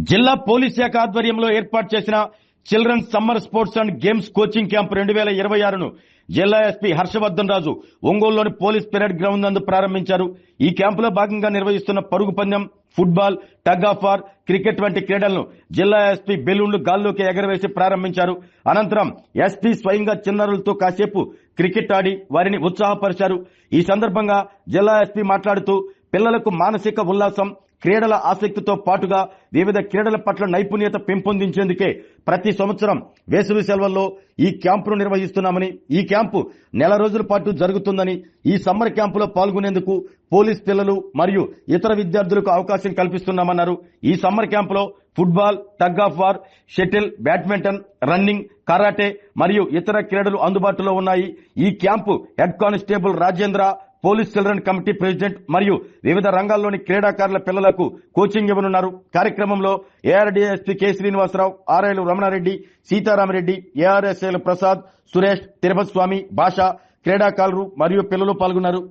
జిల్లా పోలీస్ శాఖ ఆధ్వర్యంలో ఏర్పాటు చేసిన children's summer sports and games coaching camp 2026ను జిల్లా ఎస్పీ హర్షవర్ధన్ రాజు ఒంగోలులోని పోలీస్ పెరేడ్ గ్రౌండ్ నందు ప్రారంభించారు. ఈ క్యాంపులో భాగంగా నిర్వహిస్తున్న పరుగు పందెం, football, tug of war, cricket వంటి క్రీడలను జిల్లా ఎస్పీ బెలూన్లు గాల్లోకి ఎగరవేసి ప్రారంభించారు. అనంతరం ఎస్పీ స్వయంగా చిన్నారులతో కాసేపు క్రికెట్ ఆడి వారిని ఉత్సాహపరిచారు. ఈ సందర్భంగా జిల్లా ఎస్పీ మాట్లాడుతూ పిల్లలకు మానసిక ఉల్లాసం, క్రీడల ఆసక్తితో పాటుగా వివిధ క్రీడల పట్ల నైపుణ్యత పెంపొందించేందుకే ప్రతి సంవత్సరం వేసవి సెలవుల్లో ఈ క్యాంపును నిర్వహిస్తున్నామని, ఈ క్యాంపు నెల రోజుల పాటు జరుగుతుందని, ఈ సమ్మర్ క్యాంపులో పాల్గొనేందుకు పోలీస్ పిల్లలు మరియు ఇతర విద్యార్థులకు అవకాశం కల్పిస్తున్నామన్నారు. ఈ సమ్మర్ క్యాంపులో football, tug of war, shuttle, badminton, running, karate మరియు ఇతర క్రీడలు అందుబాటులో ఉన్నాయి. ఈ camp head constable Rajendra, police children committee president మరియు వివిధ రంగాల్లోని క్రీడాకారుల పిల్లలకు కోచింగ్ ఇవ్వనున్నారు. కార్యక్రమంలో ఏఆర్డీఎస్పీ కె శ్రీనివాసరావు, ఆర్ఐలు రమణారెడ్డి, సీతారామరెడ్డి, ఏఆర్ఎస్ఐలు ప్రసాద్, సురేష్, తిరుపతి స్వామి, భాష, క్రీడాకారులు మరియు పిల్లలు పాల్గొన్నారు.